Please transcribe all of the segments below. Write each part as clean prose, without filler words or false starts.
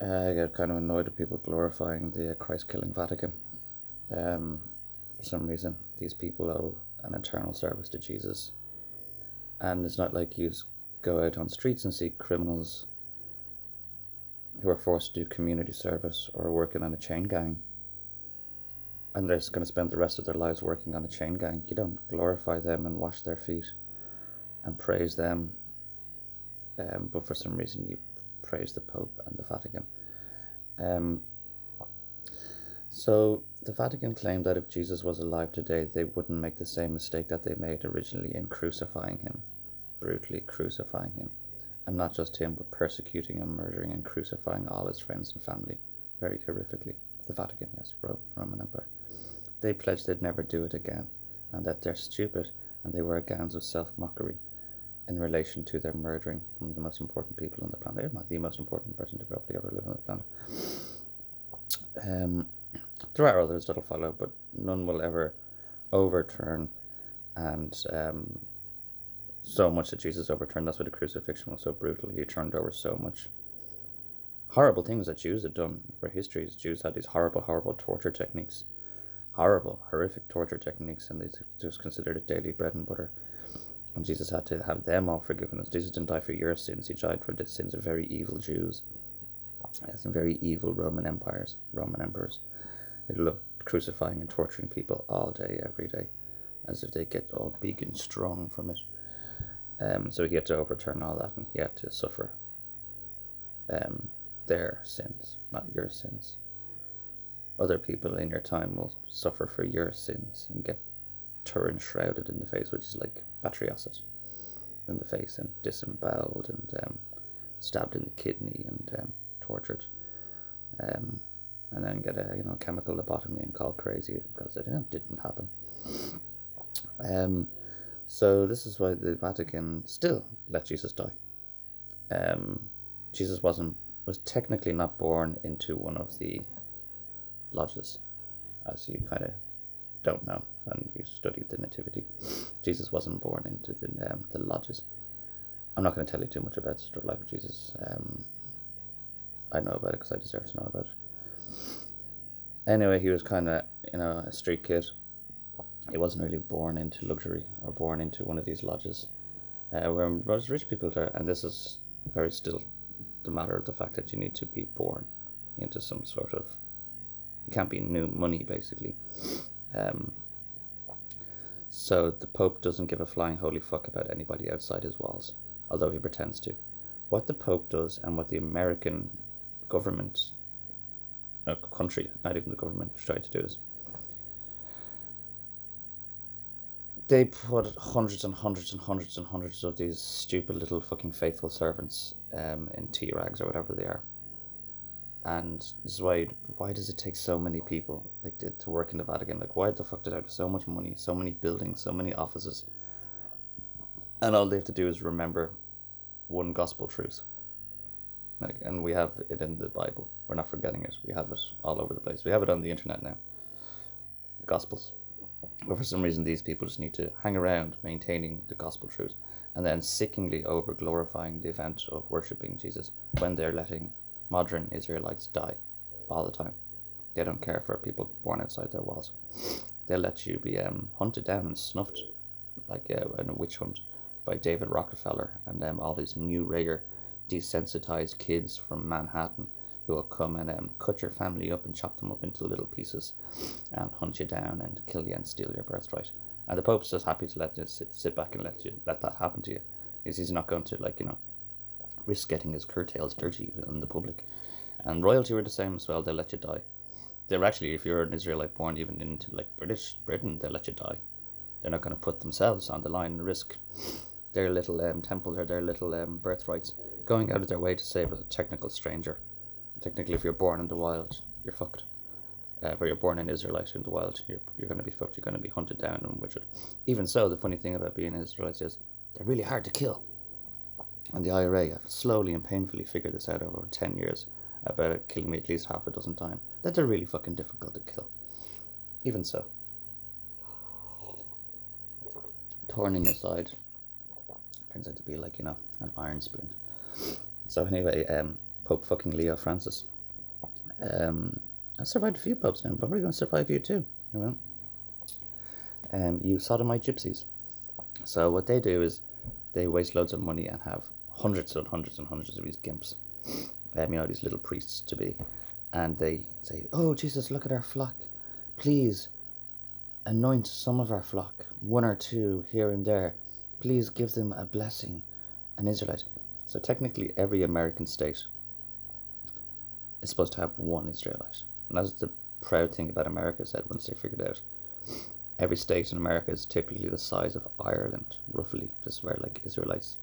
I get kind of annoyed with people glorifying the Christ-killing Vatican. For some reason, these people owe an eternal service to Jesus, and it's not like you go out on streets and see criminals who are forced to do community service or working on a chain gang, and they're just going to spend the rest of their lives working on a chain gang. You don't glorify them and wash their feet and praise them, but for some reason you praise the Pope and the Vatican. So the Vatican claimed that if Jesus was alive today, they wouldn't make the same mistake that they made originally in crucifying him, brutally crucifying him, and not just him, but persecuting and murdering and crucifying all his friends and family, very horrifically. The Vatican, yes, Roman Empire. They pledged they'd never do it again, and that they're stupid, and they wear gowns of self-mockery in relation to their murdering one of the most important people on the planet, if not the most important person to probably ever live on the planet. There are others that'll follow, but none will ever overturn, and so much that Jesus overturned. That's why the crucifixion was so brutal. He turned over so much horrible things that Jews had done for histories. Jews had these horrible, horrible torture techniques, horrific torture techniques, and they just considered it daily bread and butter. And Jesus had to have them all forgiven us. Jesus didn't die for your sins. He died for the sins of very evil Jews. Some very evil Roman emperors, who loved crucifying and torturing people all day, every day, as if they get all big and strong from it. So he had to overturn all that, and he had to suffer their sins, not your sins. Other people in your time will suffer for your sins and get torn, shrouded in the face, which is like battery acid in the face, and disemboweled and stabbed in the kidney and tortured, and then get a chemical lobotomy and called crazy because it didn't happen. So this is why the Vatican still let Jesus die. Jesus was technically not born into one of the lodges, as you kind of don't know, and you studied the Nativity. Jesus wasn't born into the lodges. I'm not going to tell you too much about the life of Jesus. I know about it because I deserve to know about it. Anyway, he was kind of, a street kid. He wasn't really born into luxury or born into one of these lodges, where most rich people are. And this is very still the matter of the fact that you need to be born into some sort of, you can't be new money, basically. So the Pope doesn't give a flying holy fuck about anybody outside his walls, although he pretends to. What the Pope does, and what the American government, country, not even the government, tried to do, is they put hundreds and hundreds and hundreds and hundreds of these stupid little fucking faithful servants in T-rags or whatever they are. And this is why does it take so many people to work in the Vatican? Why the fuck did I have so much money, so many buildings, so many offices, and all they have to do is remember one gospel truth. And we have it in the Bible. We're not forgetting it. We have it all over the place. We have it on the internet now. The Gospels. But for some reason, these people just need to hang around maintaining the gospel truth, and then sickeningly over glorifying the event of worshipping Jesus when they're letting modern Israelites die all the time. They don't care for people born outside their walls. They'll let you be hunted down and snuffed in a witch hunt by David Rockefeller and all these new rare desensitized kids from Manhattan who will come and cut your family up and chop them up into little pieces and hunt you down and kill you and steal your birthright. And the Pope's just happy to let you sit back and let that happen to you. He's not going to risk getting his curtails dirty in the public. And royalty were the same as well. They'll let you die. They're actually, if you're an Israelite born even into British Britain, they'll let you die. They're not going to put themselves on the line and risk their little temples or their little birthrights going out of their way to save a technical stranger. Technically, if you're born in the wild, you're fucked. But you're born an Israelite in the wild, you're going to be fucked. You're going to be hunted down and butchered. Even so, the funny thing about being an Israelite is they're really hard to kill. And the IRA have slowly and painfully figured this out over 10 years, about it killing me at least half a dozen times, that they're really fucking difficult to kill. Even so. Thorn in your side turns out to be an iron spoon. So anyway, Pope fucking Leo Francis. I've survived a few popes now. I'm probably going to survive you too. You know? You sodomite gypsies. So what they do is they waste loads of money and have hundreds and hundreds and hundreds of these gimps. You know, these little priests to be. And they say, oh, Jesus, look at our flock. Please anoint some of our flock. 1 or 2 here and there. Please give them a blessing. An Israelite. So technically every American state is supposed to have 1 Israelite. And that's the proud thing about America, said once they figured out. Every state in America is typically the size of Ireland, roughly. This is where, like, Israelites,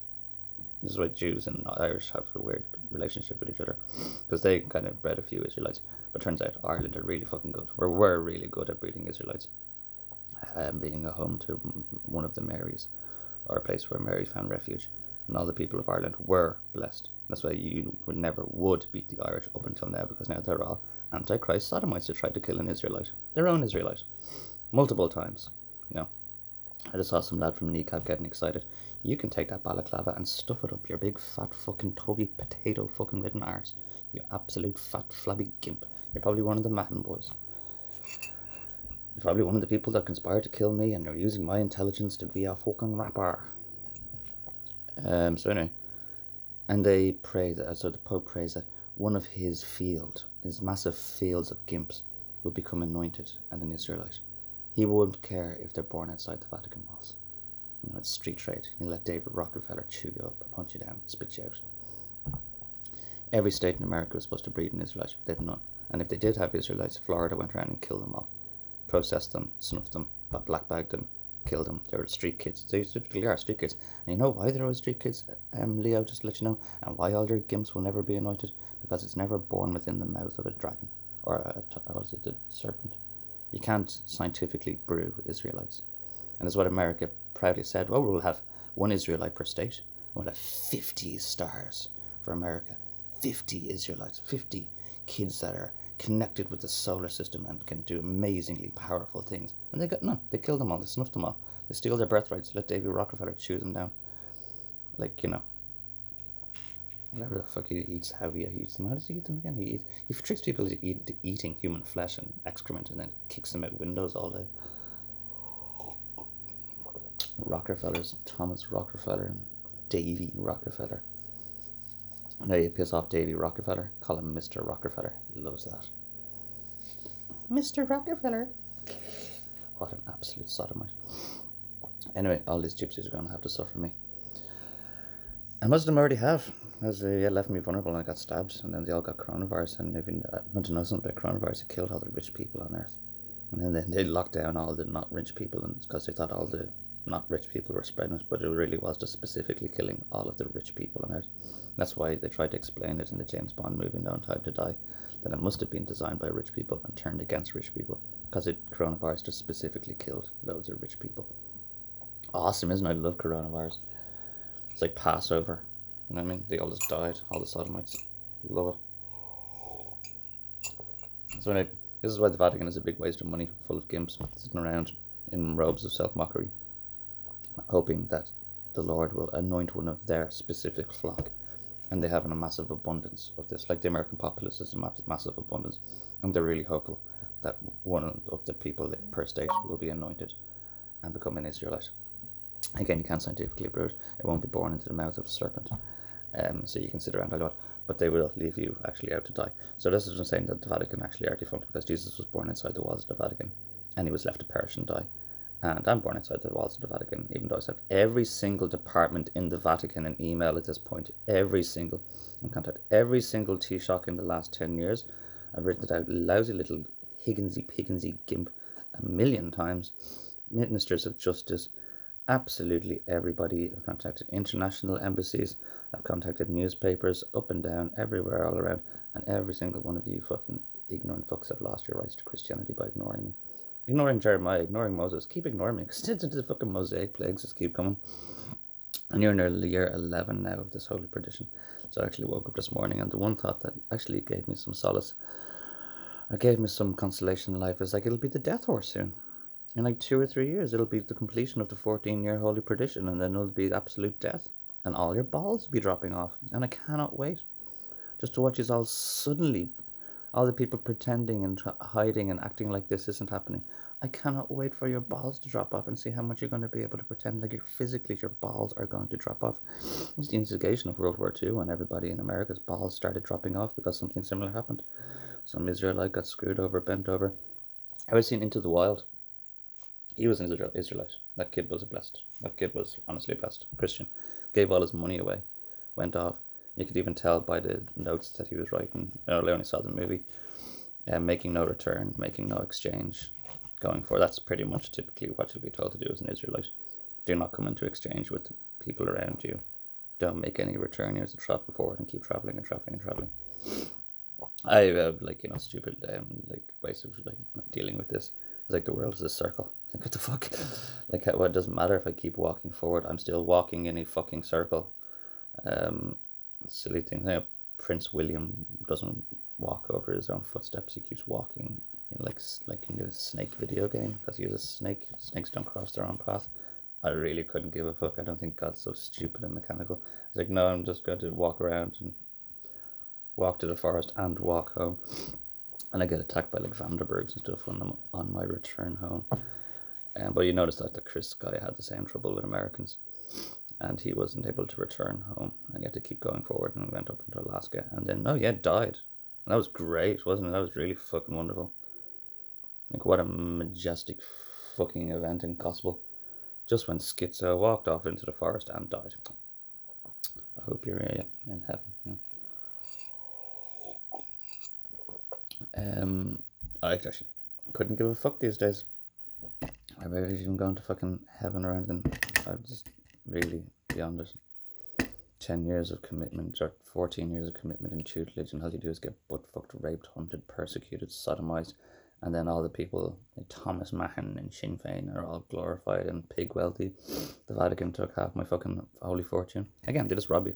this is why Jews and Irish have a weird relationship with each other, because they kind of bred a few Israelites. But turns out Ireland are really fucking good. We're really good at breeding Israelites, being a home to one of the Marys, or a place where Mary found refuge. And all the people of Ireland were blessed. That's why you would beat the Irish up until now, because now they're all antichrist sodomites who tried to kill an Israelite, their own Israelite, multiple times. You know, I just saw some lad from Kneecap getting excited. You can take that balaclava and stuff it up your big fat fucking tubby potato fucking ridden arse. You absolute fat flabby gimp. You're probably one of the Matin boys. You're probably one of the people that conspired to kill me, and you're using my intelligence to be a fucking rapper. So anyway, and they pray that, so the Pope prays that one of his massive fields of gimps will become anointed and an Israelite. He won't care if they're born outside the Vatican walls. You know, it's street trade. He'll let David Rockefeller chew you up and hunt you down, spit you out. Every state in America was supposed to breed an Israelite. They've none. And if they did have Israelites, Florida went around and killed them all. Processed them, snuffed them, blackbagged them, killed them. They were street kids. They typically are street kids. And you know why they're always street kids, Leo, just to let you know, and why all your gimps will never be anointed? Because it's never born within the mouth of a dragon, or the serpent. You can't scientifically brew Israelites. And that's what America proudly said. Well, we'll have 1 Israelite per state, and we'll have 50 stars for America. 50 Israelites, 50 kids that are connected with the solar system and can do amazingly powerful things. And they got none. They killed them all. They snuffed them all. They steal their birthrights. Let David Rockefeller chew them down. Like, you know, whatever the fuck he eats, how he eats them. How does he eat them again? He tricks people into eating human flesh and excrement, and then kicks them out windows all day. Rockefellers, Thomas Rockefeller and Davy Rockefeller. Now you piss off Davy Rockefeller, call him Mr. Rockefeller. He loves that. Mr. Rockefeller. What an absolute sodomite. Anyway, all these gypsies are going to have to suffer me. And most of them already have, as they left me vulnerable and I got stabbed, and then they all got coronavirus, and even not to know something about coronavirus, it killed all the rich people on earth. And then they locked down all the not rich people, and because they thought all the not rich people were spreading it, but it really was just specifically killing all of the rich people on earth. That's why they tried to explain it in the James Bond movie No Time to Die, that it must have been designed by rich people and turned against rich people, because coronavirus just specifically killed loads of rich people. Awesome, isn't it? I love coronavirus. It's like Passover, you know what I mean? They all just died, all the sodomites. Love it. So anyway, this is why the Vatican is a big waste of money, full of gimps sitting around in robes of self-mockery, hoping that the Lord will anoint one of their specific flock. And they have a massive abundance of this. Like the American populace is a massive abundance. And they're really hopeful that one of the people per state will be anointed and become an Israelite. Again, you can't scientifically prove it. It won't be born into the mouth of a serpent. So you can sit around a lot. But they will leave you actually out to die. So this is saying that the Vatican actually are defunct, because Jesus was born inside the walls of the Vatican. And he was left to perish and die. And I'm born outside the walls of the Vatican, even though I sent every single department in the Vatican an email at this point. Every single. And contact every single Taoiseach in the last 10 years. I've written it out, lousy little Higginsy gimp, 1,000,000 times. Ministers of Justice, absolutely everybody. I've contacted international embassies. I've contacted newspapers, up and down, everywhere, all around. And every single one of you fucking ignorant fucks have lost your rights to Christianity by ignoring me. Ignoring Jeremiah, ignoring Moses. Keep ignoring me, because the fucking Mosaic plagues just keep coming. And you're in year 11 now of this holy perdition. So I actually woke up this morning, and the one thought that actually gave me some solace, or gave me some consolation in life, is like, it'll be the death horse soon. In like 2 or 3 years, it'll be the completion of the 14-year holy perdition, and then it'll be absolute death. And all your balls will be dropping off. And I cannot wait. just to watch us all suddenly, all the people pretending and hiding and acting like this isn't happening. I cannot wait for your balls to drop off and see how much you're going to be able to pretend like you're physically your balls are going to drop off. It was the instigation of World War II when everybody in America's balls started dropping off because something similar happened. Some Israelite got screwed over, bent over. I was seen Into the Wild. He was an Israelite. That kid was blessed. That kid was honestly blessed. Christian. Gave all his money away. Went off. You could even tell by the notes that he was writing. I only saw the movie. Making no return, making no exchange. Going for that's pretty much typically what you'll be told to do as an Israelite. Do not come into exchange with the people around you. Don't make any return. You have to travel forward and keep traveling and traveling and traveling. I have stupid ways of dealing with this. It's like the world is a circle. Like what the fuck? Like what it doesn't matter if I keep walking forward. I'm still walking in a fucking circle. Silly thing. Prince William doesn't walk over his own footsteps. He keeps walking like in the snake video game because he is a snake. Snakes don't cross their own path. I really couldn't give a fuck. I don't think God's so stupid and mechanical. It's like, no, I'm just going to walk around and walk to the forest and walk home. And I get attacked by like Vanderbergs and stuff when I'm on my return home. But you notice that the Chris guy had the same trouble with Americans. And he wasn't able to return home. And he had to keep going forward and went up into Alaska. And then, died. And that was great, wasn't it? That was really fucking wonderful. Like, what a majestic fucking event in gospel. Just when Schizo walked off into the forest and died. I hope you're in heaven. Yeah. I actually couldn't give a fuck these days. I've even gone to fucking heaven or anything. I'm just really beyond it. 10 years of commitment, or 14 years of commitment in tutelage, and all you do is get butt fucked, raped, hunted, persecuted, sodomized, and then all the people like Thomas Mahan and Sinn Féin are all glorified and pig wealthy. The Vatican took half my fucking holy fortune. Again, they just rob you.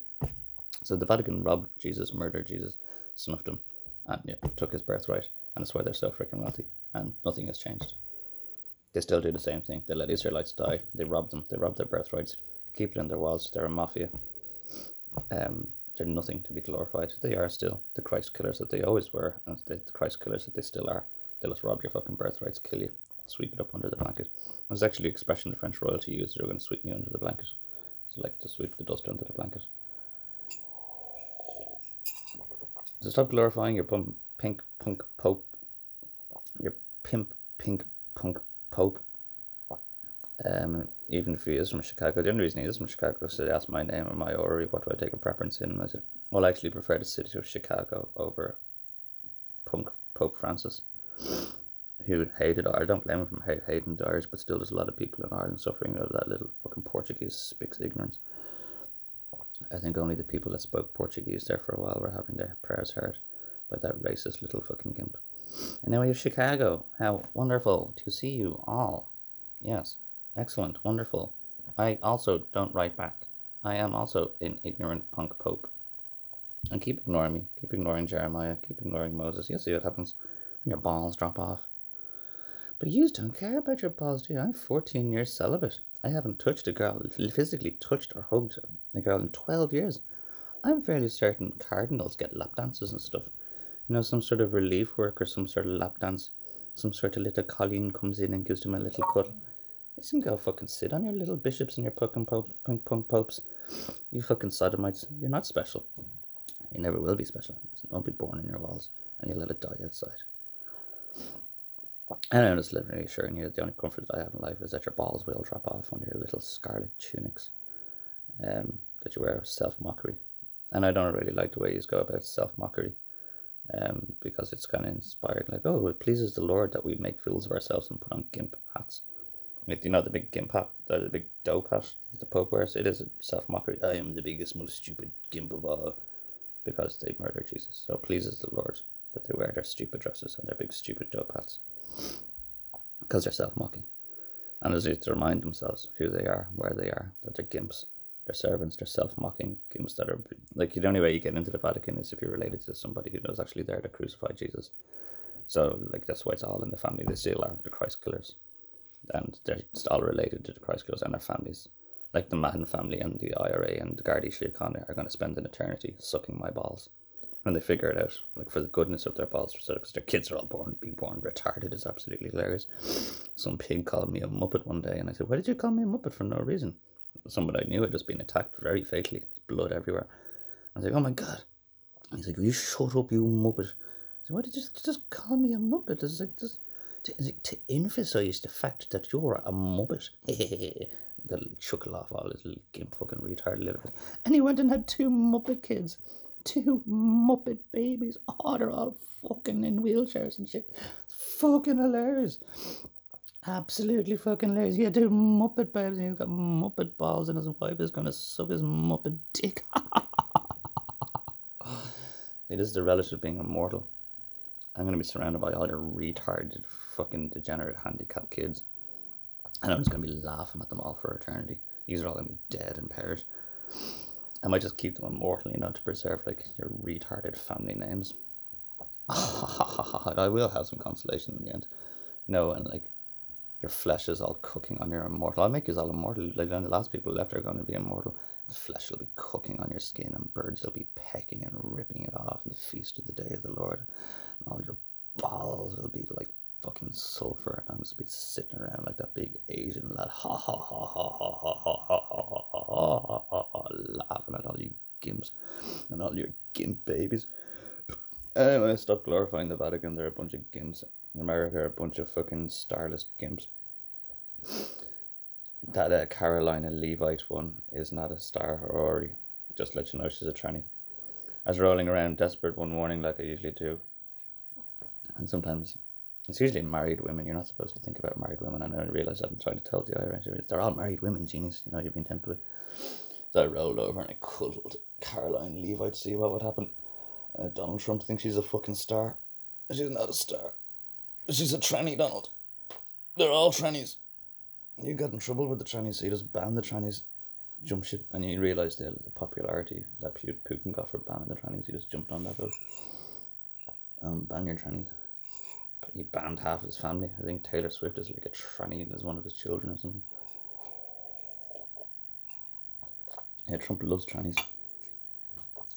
So the Vatican robbed Jesus, murdered Jesus, snuffed him, and took his birthright, and that's why they're so freaking wealthy, and nothing has changed. They still do the same thing. They let Israelites die. They rob them. They rob their birthrights. They keep it in their walls. They're a mafia. They're nothing to be glorified. They are still the Christ killers that they always were, and the Christ killers that they still are. They'll just rob your fucking birthrights, kill you, sweep it up under the blanket. It was actually an expression the French royalty used. They were going to sweep me under the blanket. So like to sweep the dust under the blanket. So stop glorifying your pink punk pope. Your pimp pink punk pope. Even if he is from Chicago. The only reason he is from Chicago is they asked my name and my orrery, what do I take a preference in? And I said, well, I actually prefer the city of Chicago over punk Pope Francis, who hated Ireland. I don't blame him for hating the Irish, but still there's a lot of people in Ireland suffering out of that little fucking Portuguese speaks ignorance. I think only the people that spoke Portuguese there for a while were having their prayers heard by that racist little fucking gimp. And now we have Chicago. How wonderful to see you all. Yes. Excellent, wonderful. I also don't write back. I am also an ignorant punk pope. And keep ignoring me. Keep ignoring Jeremiah. Keep ignoring Moses. You'll see what happens when your balls drop off. But you don't care about your balls, do you? I'm 14 years celibate. I haven't touched a girl, physically touched or hugged a girl in 12 years. I'm fairly certain cardinals get lap dances and stuff. Some sort of relief work or some sort of lap dance. Some sort of little colleen comes in and gives them a little cuddle. Listen, go fucking sit on your little bishops and your punk popes. You fucking sodomites. You're not special. You never will be special. Don't be born in your walls and you let it die outside. And I'm just living reassuring you that the only comfort that I have in life is that your balls will drop off under your little scarlet tunics that you wear self-mockery. And I don't really like the way you go about self-mockery because it's kind of inspired. Like, oh, it pleases the Lord that we make fools of ourselves and put on gimp hats. Like, the big gimp hat, the big dope hat that the Pope wears? It is a self-mockery. I am the biggest, most stupid gimp of all. Because they murdered Jesus. So it pleases the Lord that they wear their stupid dresses and their big stupid dope hats. Because they're self-mocking. And they need to remind themselves who they are, where they are, that they're gimps. They're servants, they're self-mocking gimps that are... Like, the only way you get into the Vatican is if you're related to somebody who was actually there to crucify Jesus. So, that's why it's all in the family. They still are the Christ killers. And they're all related to the Christ killers and their families. Like the Mahan family and the IRA and the Gardaí Síochána are going to spend an eternity sucking my balls. when they figure it out, like for the goodness of their balls, because their kids are all being born retarded is absolutely hilarious. Some pig called me a muppet one day, and I said, "Why did you call me a muppet for no reason?" Somebody I knew had just been attacked very fatally, blood everywhere. I was like, "Oh my god!" He's like, "Will you shut up, you muppet?" I said, "Why did you just call me a muppet?" It's like to emphasise the fact that you're a muppet. Got to chuckle off all his little gimp fucking retard living. And he went and had 2 muppet kids. 2 muppet babies. Oh, they're all fucking in wheelchairs and shit. It's fucking hilarious. Absolutely fucking hilarious. He had 2 muppet babies and he's got muppet balls and his wife is going to suck his muppet dick. See, this is the relish of being immortal. I'm going to be surrounded by all your retarded, fucking degenerate, handicapped kids. And I'm just going to be laughing at them all for eternity. These are all going to be dead and perish. I might just keep them immortal, to preserve, like, your retarded family names. I will have some consolation in the end. And, like, your flesh is all cooking on your immortal. I'll make you all immortal. Like, the last people left are going to be immortal. The flesh will be cooking on your skin, and birds will be pecking and ripping it off in the feast of the day of the Lord. And all your balls will be like fucking sulfur, and I'm just be sitting around like that big Asian lad, laughing at all you gimps and all your gimp babies. Anyway, stop glorifying the Vatican. They're a bunch of gimps. America are a bunch of fucking starless gimps. That Carolina Levite one is not a star, Rory. Just let you know she's a tranny. I was rolling around desperate one morning like I usually do. And sometimes, it's usually married women. You're not supposed to think about married women. I know I realise I'm trying to tell the Irish. They're all married women, genius. You've been tempted with. So I rolled over and I cuddled Caroline Levite to see what would happen. Donald Trump thinks she's a fucking star. She's not a star. She's a tranny, Donald. They're all trannies. You got in trouble with the trannies, so you just banned the trannies. Jump ship, and you realise the popularity that Putin got for banning the trannies. He just jumped on that boat. Ban your trannies. But he banned half his family. I think Taylor Swift is like a tranny as one of his children or something. Yeah, Trump loves trannies.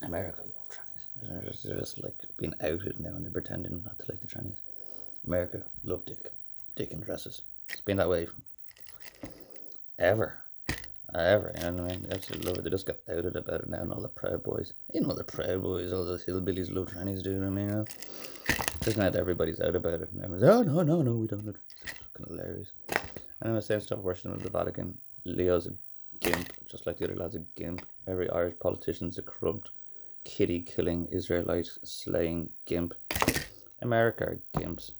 America love trannies. They're just like being outed now and they're pretending not to like the trannies. America love dick and dresses. It's been that way ever, you know what I mean? Absolutely love it. They just got outed about it now, and all the Proud Boys, all the Proud Boys, all those hillbillies love trannies, do you know what I mean? Just now everybody's out about it, and everyone's, oh no, we don't. It's fucking hilarious. And I'm saying, stop worshipping the Vatican. Leo's a gimp, just like the other lad's a gimp. Every Irish politician's a corrupt, kitty killing, Israelite slaying gimp. America are gimps.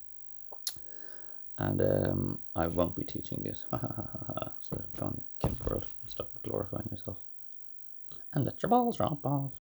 And I won't be teaching this. So go on, gimp world. Stop glorifying yourself. And let your balls drop off.